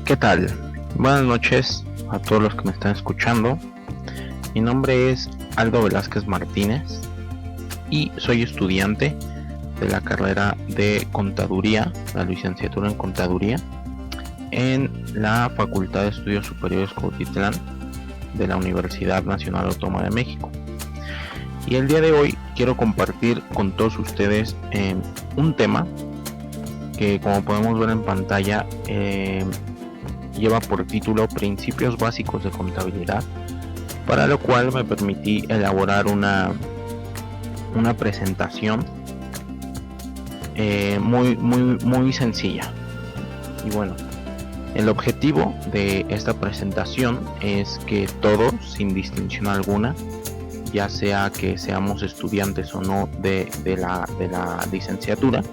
¿Qué tal? Buenas noches a todos los que me están escuchando. Mi nombre es Aldo Velázquez Martínez y soy estudiante de la carrera de Contaduría, la licenciatura en Contaduría, en la Facultad de Estudios Superiores Cuautitlán de la Universidad Nacional Autónoma de México. Y el día de hoy quiero compartir con todos ustedes un tema que, como podemos ver en pantalla, lleva por título Principios Básicos de Contabilidad, para lo cual me permití elaborar una presentación muy sencilla. Y bueno, el objetivo de esta presentación es que todos, sin distinción alguna, ya sea que seamos estudiantes o no de la licenciatura,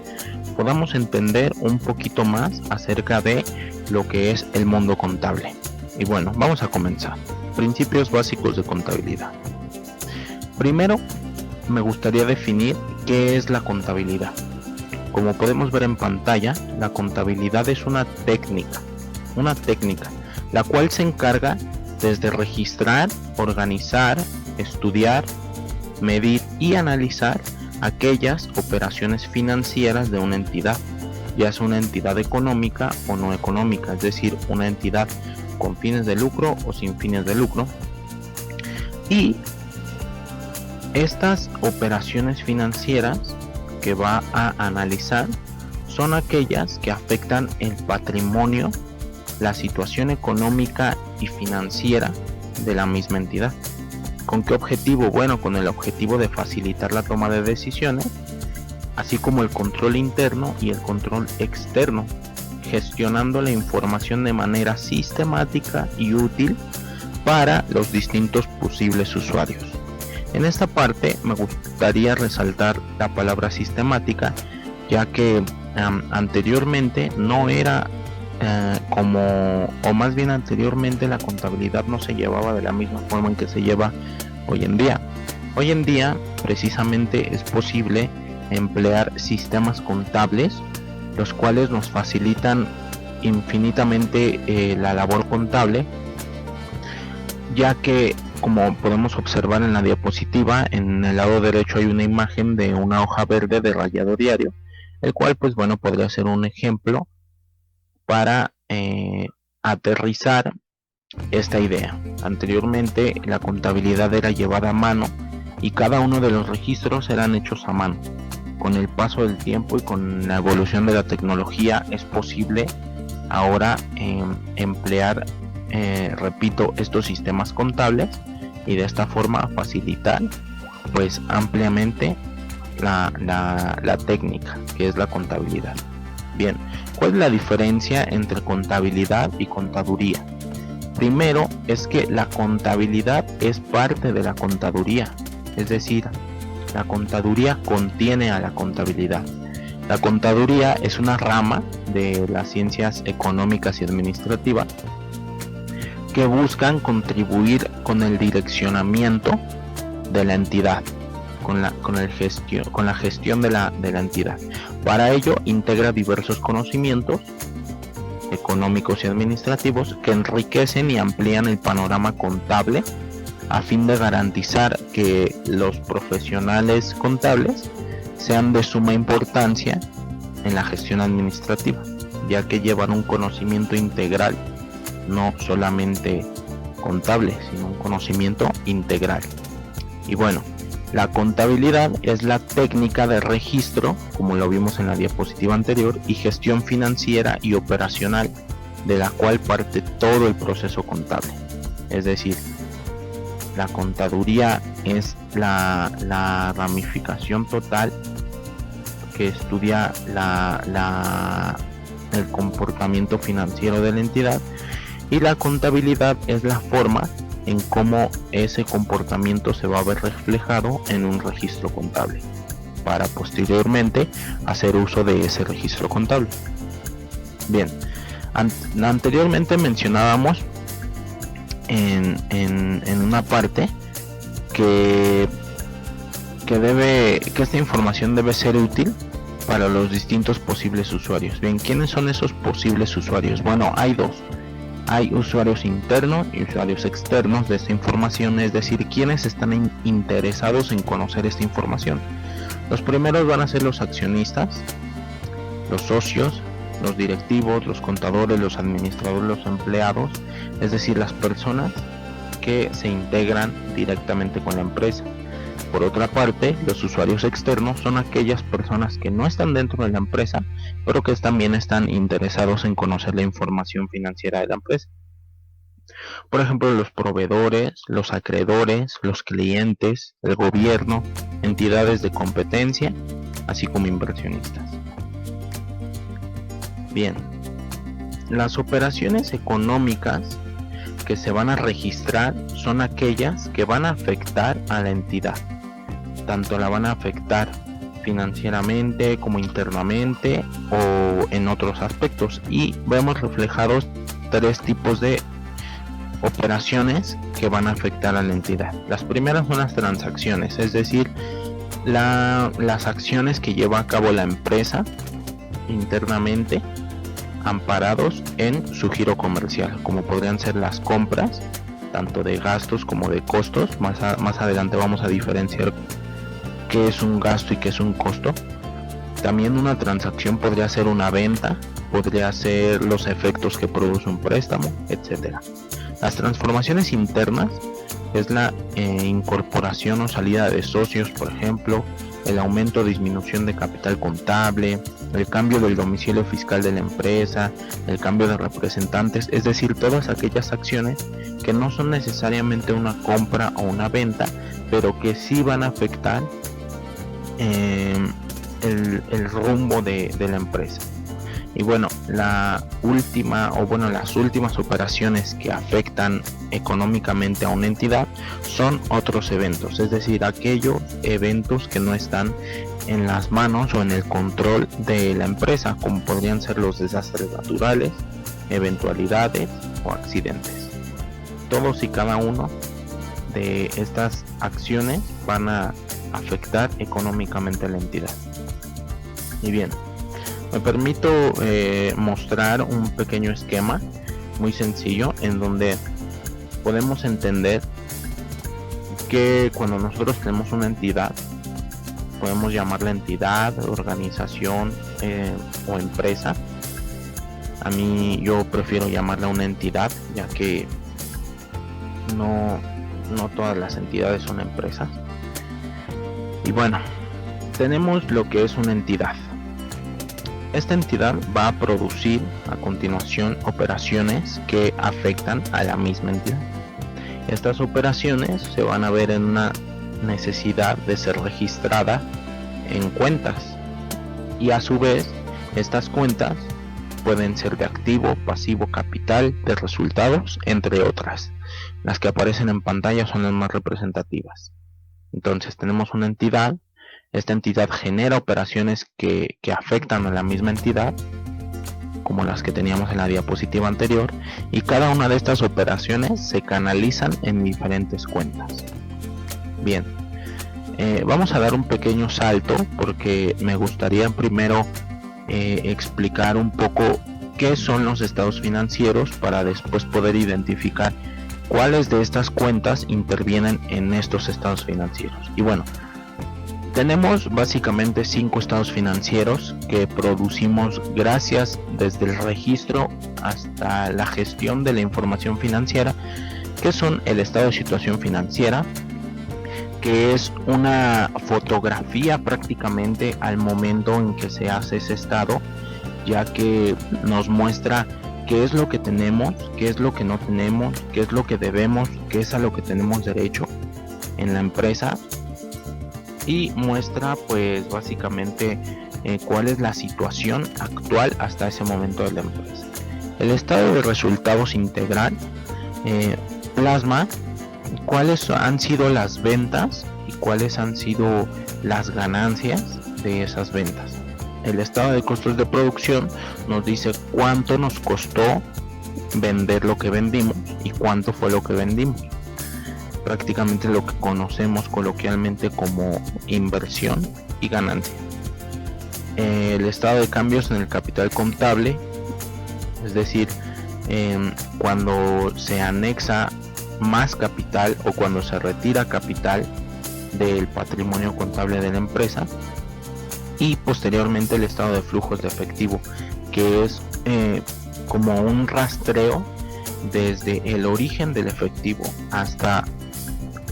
podamos entender un poquito más acerca de lo que es el mundo contable. Y bueno, vamos a comenzar. Principios básicos de contabilidad. Primero, me gustaría definir qué es la contabilidad. Como podemos ver en pantalla, la contabilidad es una técnica, la cual se encarga desde registrar, organizar, estudiar, medir y analizar aquellas operaciones financieras de una entidad, ya sea una entidad económica o no económica, es decir, una entidad con fines de lucro o sin fines de lucro. Y estas operaciones financieras que va a analizar son aquellas que afectan el patrimonio, la situación económica y financiera de la misma entidad. ¿Con qué objetivo? Bueno, con el objetivo de facilitar la toma de decisiones, así como el control interno y el control externo, gestionando la información de manera sistemática y útil para los distintos posibles usuarios. En esta parte me gustaría resaltar la palabra sistemática, ya que anteriormente no era anteriormente la contabilidad no se llevaba de la misma forma en que se lleva hoy en día. Hoy en día precisamente es posible emplear sistemas contables, los cuales nos facilitan infinitamente la labor contable, ya que, como podemos observar en la diapositiva, en el lado derecho hay una imagen de una hoja verde de rayado diario, el cual pues bueno podría ser un ejemplo para aterrizar esta idea. Anteriormente la contabilidad era llevada a mano y cada uno de los registros eran hechos a mano. Con el paso del tiempo y con la evolución de la tecnología es posible ahora emplear, repito, estos sistemas contables y de esta forma facilitar pues ampliamente la técnica que es la contabilidad. Bien, ¿cuál es la diferencia entre contabilidad y contaduría? Primero es que la contabilidad es parte de la contaduría, es decir, la contaduría contiene a la contabilidad. La contaduría es una rama de las ciencias económicas y administrativas que buscan contribuir con el direccionamiento de la entidad, con la gestión de la entidad. Para ello integra diversos conocimientos económicos y administrativos que enriquecen y amplían el panorama contable a fin de garantizar que los profesionales contables sean de suma importancia en la gestión administrativa, ya que llevan un conocimiento integral, no solamente contable, sino un conocimiento integral. Y bueno, la contabilidad es la técnica de registro, como lo vimos en la diapositiva anterior, y gestión financiera y operacional, de la cual parte todo el proceso contable. Es decir, la contaduría es la ramificación total que estudia el comportamiento financiero de la entidad, y la contabilidad es la forma en cómo ese comportamiento se va a ver reflejado en un registro contable, para posteriormente hacer uso de ese registro contable. Bien, anteriormente mencionábamos en una parte que esta información debe ser útil para los distintos posibles usuarios. Bien, ¿quiénes son esos posibles usuarios? Bueno, hay dos. Hay usuarios internos y usuarios externos de esta información, es decir, quienes están interesados en conocer esta información. Los primeros van a ser los accionistas, los socios, los directivos, los contadores, los administradores, los empleados, es decir, las personas que se integran directamente con la empresa. Por otra parte, los usuarios externos son aquellas personas que no están dentro de la empresa, pero que también están interesados en conocer la información financiera de la empresa. Por ejemplo, los proveedores, los acreedores, los clientes, el gobierno, entidades de competencia, así como inversionistas. Bien, las operaciones económicas que se van a registrar son aquellas que van a afectar a la entidad. Tanto la van a afectar financieramente como internamente o en otros aspectos, y vemos reflejados 3 tipos de operaciones que van a afectar a la entidad. Las primeras son las transacciones, es decir, las acciones que lleva a cabo la empresa internamente, amparados en su giro comercial, como podrían ser las compras, tanto de gastos como de costos. Más adelante vamos a diferenciar qué es un gasto y qué es un costo. También una transacción podría ser una venta, podría ser los efectos que produce un préstamo, etcétera. Las transformaciones internas es la incorporación o salida de socios, por ejemplo, el aumento o disminución de capital contable, el cambio del domicilio fiscal de la empresa, el cambio de representantes, es decir, todas aquellas acciones que no son necesariamente una compra o una venta, pero que sí van a afectar el rumbo de la empresa. Y bueno, las últimas operaciones que afectan económicamente a una entidad son otros eventos, es decir, aquellos eventos que no están en las manos o en el control de la empresa, como podrían ser los desastres naturales, eventualidades o accidentes. Todos y cada uno de estas acciones van a afectar económicamente a la entidad. Y bien, me permito mostrar un pequeño esquema muy sencillo en donde podemos entender que cuando nosotros tenemos una entidad, podemos llamarla entidad, organización o empresa. A mí yo prefiero llamarla una entidad, ya que no todas las entidades son empresas. Y bueno, tenemos lo que es una entidad. Esta entidad va a producir a continuación operaciones que afectan a la misma entidad. Estas operaciones se van a ver en una necesidad de ser registrada en cuentas, y a su vez estas cuentas pueden ser de activo, pasivo, capital, de resultados, entre otras. Las que aparecen en pantalla son las más representativas. Entonces tenemos una entidad. Esta entidad genera operaciones que afectan a la misma entidad, como las que teníamos en la diapositiva anterior, y cada una de estas operaciones se canalizan en diferentes cuentas. Bien, vamos a dar un pequeño salto porque me gustaría primero explicar un poco qué son los estados financieros para después poder identificar cuáles de estas cuentas intervienen en estos estados financieros. Y bueno, tenemos básicamente 5 estados financieros que producimos gracias desde el registro hasta la gestión de la información financiera, que son el estado de situación financiera, que es una fotografía prácticamente al momento en que se hace ese estado, ya que nos muestra qué es lo que tenemos, qué es lo que no tenemos, qué es lo que debemos, qué es a lo que tenemos derecho en la empresa, y muestra pues básicamente cuál es la situación actual hasta ese momento de la empresa. El estado de resultados integral plasma cuáles han sido las ventas y cuáles han sido las ganancias de esas ventas. El estado de costos de producción nos dice cuánto nos costó vender lo que vendimos y cuánto fue lo que vendimos. Prácticamente lo que conocemos coloquialmente como inversión y ganancia. El estado de cambios en el capital contable, es decir, cuando se anexa más capital o cuando se retira capital del patrimonio contable de la empresa, y posteriormente el estado de flujos de efectivo, que es como un rastreo desde el origen del efectivo hasta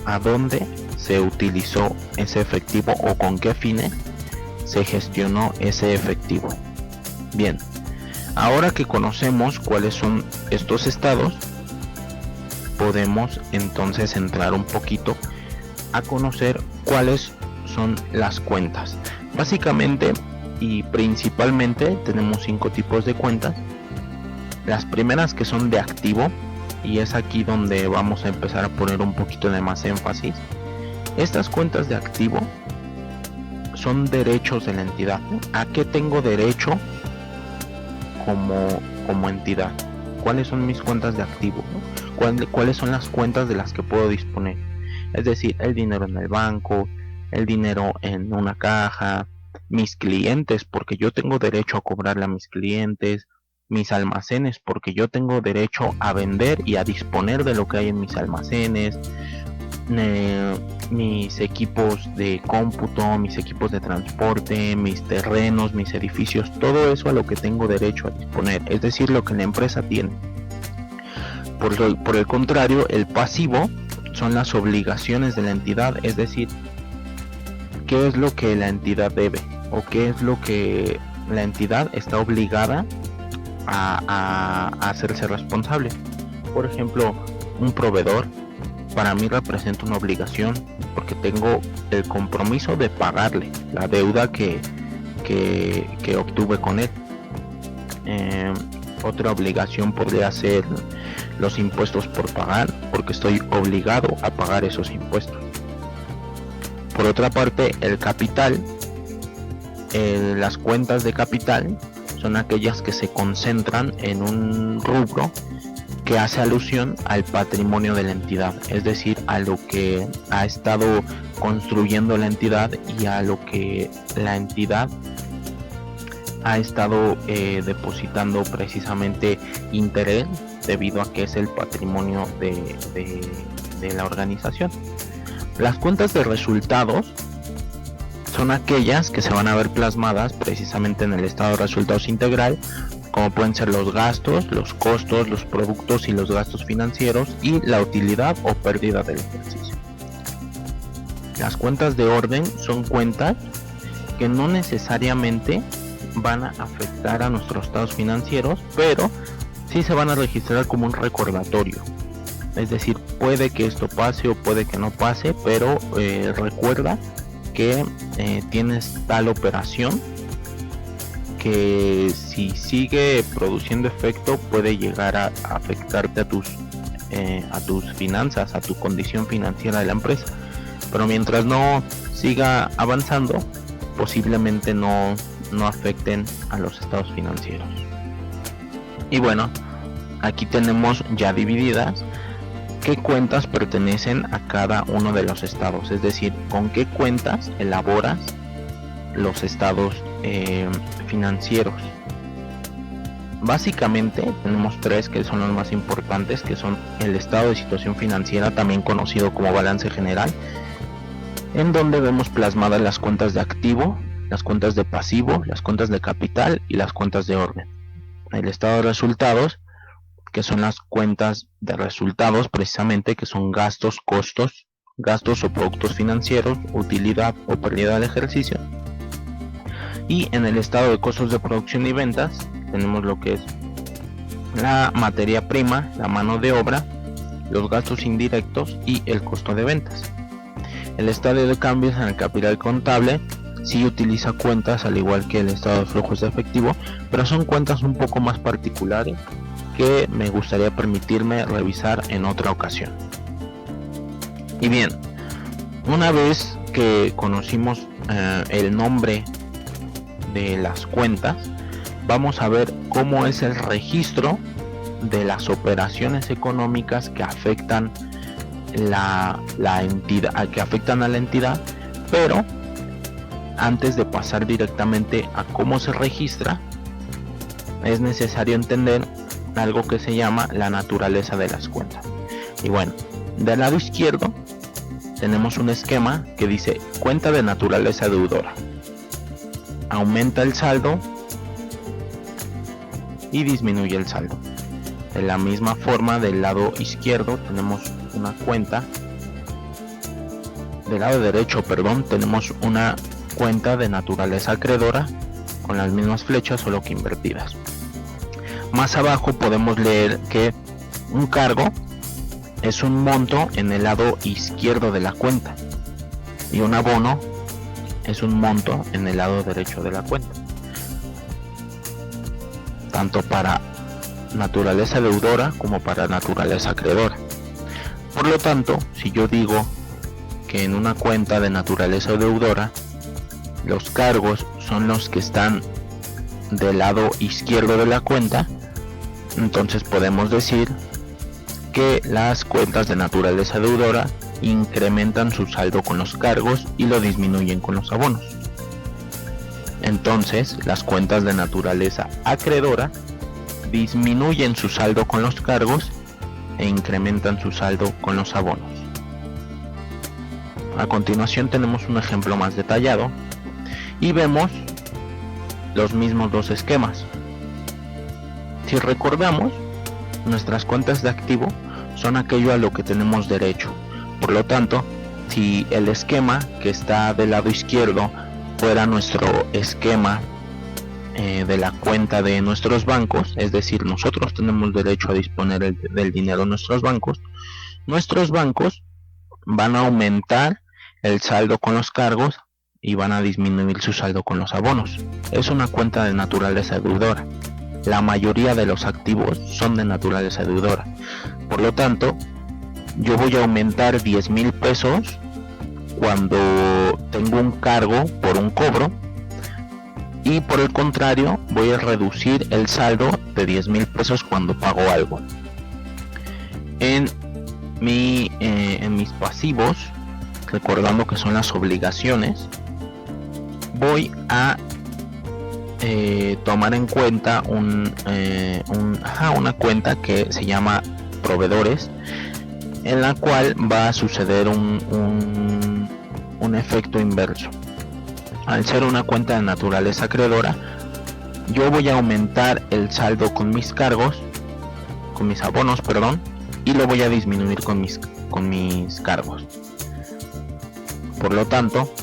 a dónde se utilizó ese efectivo o con qué fines se gestionó ese efectivo. Bien, ahora que conocemos cuáles son estos estados, podemos entonces entrar un poquito a conocer cuáles son las cuentas. Básicamente y principalmente tenemos 5 tipos de cuentas. Las primeras, que son de activo, y es aquí donde vamos a empezar a poner un poquito de más énfasis. Estas cuentas de activo son derechos de la entidad. ¿A qué tengo derecho como entidad? ¿Cuáles son mis cuentas de activo? ¿Cuáles son las cuentas de las que puedo disponer? Es decir, el dinero en el banco, el dinero en una caja, mis clientes, porque yo tengo derecho a cobrarle a mis clientes, mis almacenes, porque yo tengo derecho a vender y a disponer de lo que hay en mis almacenes, mis equipos de cómputo, mis equipos de transporte, mis terrenos, mis edificios, todo eso a lo que tengo derecho a disponer, es decir, lo que la empresa tiene. Por el contrario, el pasivo son las obligaciones de la entidad, es decir, qué es lo que la entidad debe o qué es lo que la entidad está obligada a hacerse responsable. Por ejemplo, un proveedor para mí representa una obligación porque tengo el compromiso de pagarle la deuda que obtuve con él. Otra obligación podría ser los impuestos por pagar, porque estoy obligado a pagar esos impuestos. Por otra parte, el capital, las cuentas de capital son aquellas que se concentran en un rubro que hace alusión al patrimonio de la entidad, es decir, a lo que ha estado construyendo la entidad y a lo que la entidad ha estado depositando precisamente interés, debido a que es el patrimonio de la organización. Las cuentas de resultados son aquellas que se van a ver plasmadas precisamente en el estado de resultados integral, como pueden ser los gastos, los costos, los productos y los gastos financieros, y la utilidad o pérdida del ejercicio. Las cuentas de orden son cuentas que no necesariamente van a afectar a nuestros estados financieros, pero sí se van a registrar como un recordatorio. Es decir, puede que esto pase o puede que no pase, pero recuerda que tienes tal operación que si sigue produciendo efecto puede llegar a afectarte a tus finanzas, a tu condición financiera de la empresa. Pero mientras no siga avanzando, posiblemente no afecten a los estados financieros. Y bueno, aquí tenemos ya divididas qué cuentas pertenecen a cada uno de los estados, es decir, con qué cuentas elaboras los estados financieros. Básicamente tenemos 3 que son los más importantes, que son el estado de situación financiera, también conocido como balance general, en donde vemos plasmadas las cuentas de activo, las cuentas de pasivo, las cuentas de capital y las cuentas de orden. El estado de resultados, que son las cuentas de resultados precisamente, que son gastos, costos, gastos o productos financieros, utilidad o pérdida del ejercicio. Y en el estado de costos de producción y ventas tenemos lo que es la materia prima, la mano de obra, los gastos indirectos y el costo de ventas. El estado de cambios en el capital contable sí utiliza cuentas al igual que el estado de flujos de efectivo, pero son cuentas un poco más particulares que me gustaría permitirme revisar en otra ocasión. Y bien, una vez que conocimos el nombre de las cuentas, vamos a ver cómo es el registro de las operaciones económicas que afectan la entidad, que afectan a la entidad, pero antes de pasar directamente a cómo se registra, es necesario entender algo que se llama la naturaleza de las cuentas. Y bueno, del lado izquierdo tenemos un esquema que dice cuenta de naturaleza deudora. Aumenta el saldo y disminuye el saldo. De la misma forma, del lado izquierdo tenemos una cuenta. Del lado derecho, tenemos una cuenta de naturaleza acreedora con las mismas flechas, solo que invertidas. Más abajo podemos leer que un cargo es un monto en el lado izquierdo de la cuenta y un abono es un monto en el lado derecho de la cuenta, tanto para naturaleza deudora como para naturaleza acreedora. Por lo tanto, si yo digo que en una cuenta de naturaleza deudora los cargos son los que están del lado izquierdo de la cuenta, entonces podemos decir que las cuentas de naturaleza deudora incrementan su saldo con los cargos y lo disminuyen con los abonos. Entonces, las cuentas de naturaleza acreedora disminuyen su saldo con los cargos e incrementan su saldo con los abonos. A continuación tenemos un ejemplo más detallado y vemos los mismos dos esquemas. Si recordamos, nuestras cuentas de activo son aquello a lo que tenemos derecho. Por lo tanto, si el esquema que está del lado izquierdo fuera nuestro esquema de la cuenta de nuestros bancos, es decir, nosotros tenemos derecho a disponer del dinero en nuestros bancos van a aumentar el saldo con los cargos y van a disminuir su saldo con los abonos. Es una cuenta de naturaleza deudora. La mayoría de los activos son de naturaleza deudora. Por lo tanto, yo voy a aumentar 10,000 pesos cuando tengo un cargo por un cobro, y por el contrario voy a reducir el saldo de 10,000 pesos cuando pago algo. En mis pasivos, recordando que son las obligaciones, voy a tomar en cuenta una cuenta que se llama proveedores, en la cual va a suceder un efecto inverso. Al ser una cuenta de naturaleza acreedora, yo voy a aumentar el saldo con mis cargos, con mis abonos, y lo voy a disminuir con mis cargos. Por lo tanto,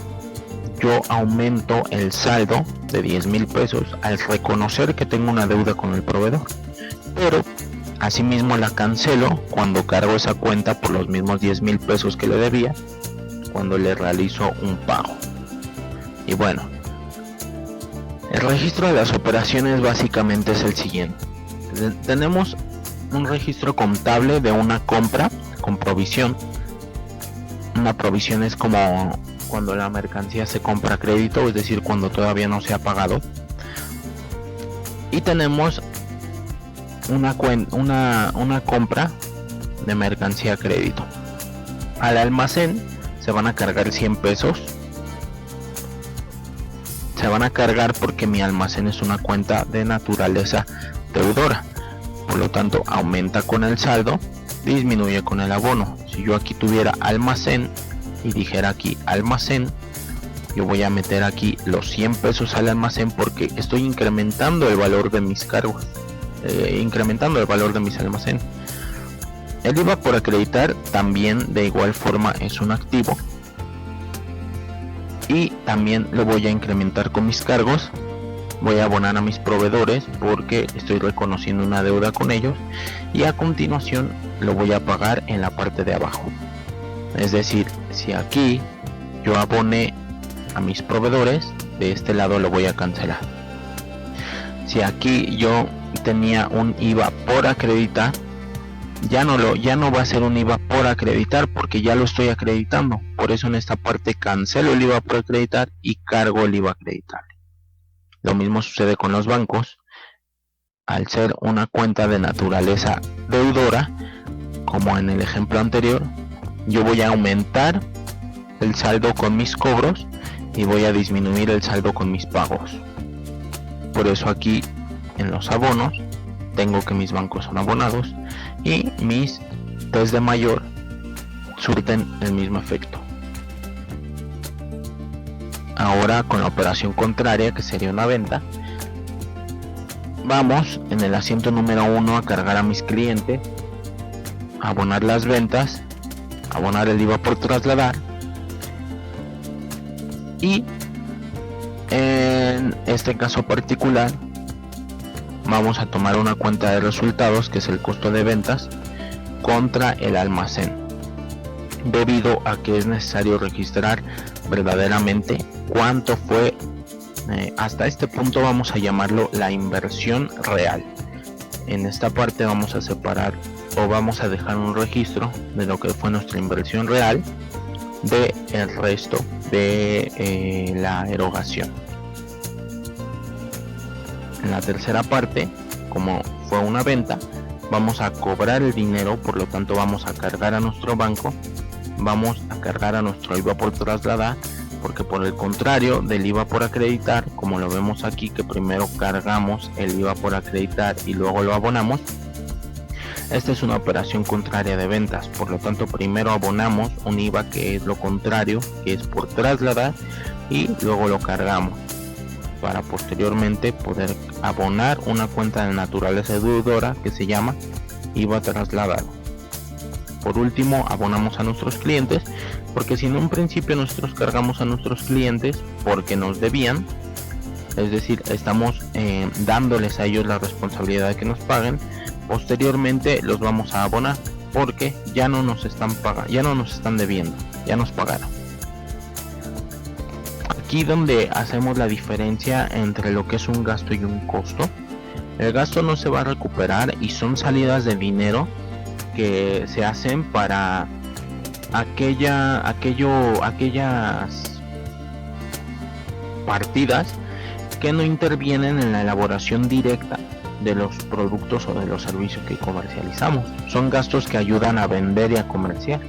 yo aumento el saldo de 10,000 pesos al reconocer que tengo una deuda con el proveedor, pero asimismo la cancelo cuando cargo esa cuenta por los mismos 10,000 pesos que le debía cuando le realizo un pago. Y bueno, el registro de las operaciones básicamente es el siguiente. Tenemos un registro contable de una compra con provisión. Una provisión es como cuando la mercancía se compra a crédito, es decir, cuando todavía no se ha pagado. Y tenemos una compra de mercancía a crédito. Al almacén se van a cargar 100 pesos. Se van a cargar porque mi almacén es una cuenta de naturaleza deudora. Por lo tanto, aumenta con el saldo, disminuye con el abono. Si yo aquí tuviera almacén y dijera aquí almacén, yo voy a meter aquí los 100 pesos al almacén porque estoy incrementando el valor de mis cargos, incrementando el valor de mis almacenes. El IVA por acreditar también de igual forma es un activo y también lo voy a incrementar con mis cargos. Voy a abonar a mis proveedores porque estoy reconociendo una deuda con ellos, y a continuación lo voy a pagar en la parte de abajo. Es decir, si aquí yo aboné a mis proveedores, de este lado lo voy a cancelar. Si aquí yo tenía un IVA por acreditar, ya no va a ser un IVA por acreditar porque ya lo estoy acreditando. Por eso en esta parte cancelo el IVA por acreditar y cargo el IVA acreditable. Lo mismo sucede con los bancos. Al ser una cuenta de naturaleza deudora, como en el ejemplo anterior, yo voy a aumentar el saldo con mis cobros y voy a disminuir el saldo con mis pagos. Por eso aquí en los abonos tengo que mis bancos son abonados y mis test de mayor surten el mismo efecto. Ahora con la operación contraria, que sería una venta, vamos en el asiento número 1 a cargar a mis clientes, abonar las ventas, abonar el IVA por trasladar, y en este caso particular vamos a tomar una cuenta de resultados, que es el costo de ventas contra el almacén, debido a que es necesario registrar verdaderamente cuánto fue. Hasta este punto vamos a llamarlo la inversión real. En esta parte vamos a separar o vamos a dejar un registro de lo que fue nuestra inversión real de el resto de la erogación. En la tercera parte, como fue una venta, vamos a cobrar el dinero, por lo tanto vamos a cargar a nuestro banco, vamos a cargar a nuestro IVA por trasladar, porque por el contrario del IVA por acreditar, como lo vemos aquí, que primero cargamos el IVA por acreditar y luego lo abonamos, esta es una operación contraria de ventas, por lo tanto primero abonamos un IVA que es lo contrario, que es por trasladar, y luego lo cargamos para posteriormente poder abonar una cuenta de naturaleza deudora que se llama IVA trasladado. Por último, abonamos a nuestros clientes, porque si en un principio nosotros cargamos a nuestros clientes porque nos debían, es decir, estamos dándoles a ellos la responsabilidad de que nos paguen, posteriormente los vamos a abonar porque ya no nos están pagando, ya no nos están debiendo, ya nos pagaron. Aquí donde hacemos la diferencia entre lo que es un gasto y un costo. El gasto no se va a recuperar y son salidas de dinero que se hacen para aquellas partidas que no intervienen en la elaboración directa de los productos o de los servicios que comercializamos. Son gastos que ayudan a vender y a comerciar.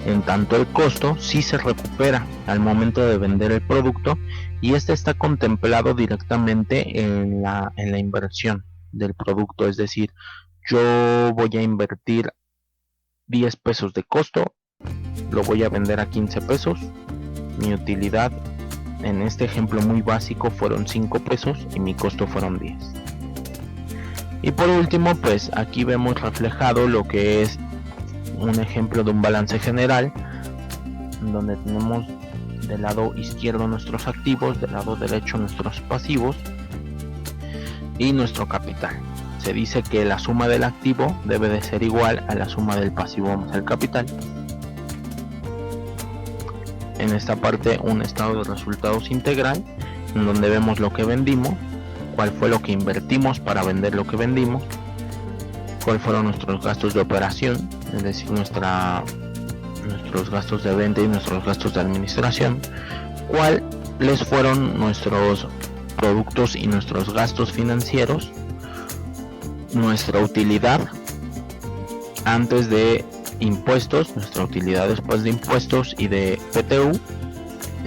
En tanto, el costo sí se recupera al momento de vender el producto, y este está contemplado directamente en la inversión del producto. Es decir, yo voy a invertir 10 pesos de costo, lo voy a vender a 15 pesos, mi utilidad en este ejemplo muy básico fueron 5 pesos y mi costo fueron 10. Y por último, pues aquí vemos reflejado lo que es un ejemplo de un balance general, donde tenemos del lado izquierdo nuestros activos, del lado derecho nuestros pasivos y nuestro capital. Se dice que la suma del activo debe de ser igual a la suma del pasivo más el capital. En esta parte un estado de resultados integral, en donde vemos lo que vendimos, cuál fue lo que invertimos para vender lo que vendimos, cuáles fueron nuestros gastos de operación, es decir, nuestros gastos de venta y nuestros gastos de administración, cuáles fueron nuestros productos y nuestros gastos financieros, nuestra utilidad antes de impuestos, nuestra utilidad después de impuestos y de PTU,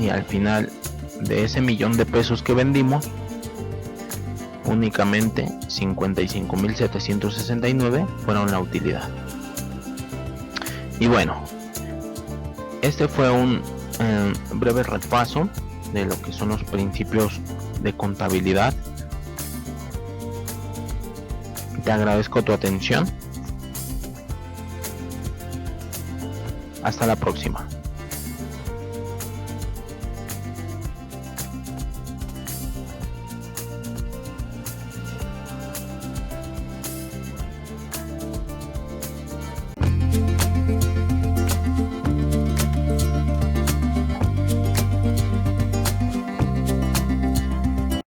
y al final de ese millón de pesos que vendimos, únicamente 55.769 fueron la utilidad. Y bueno, este fue un breve repaso de lo que son los principios de contabilidad. Te agradezco tu atención. Hasta la próxima.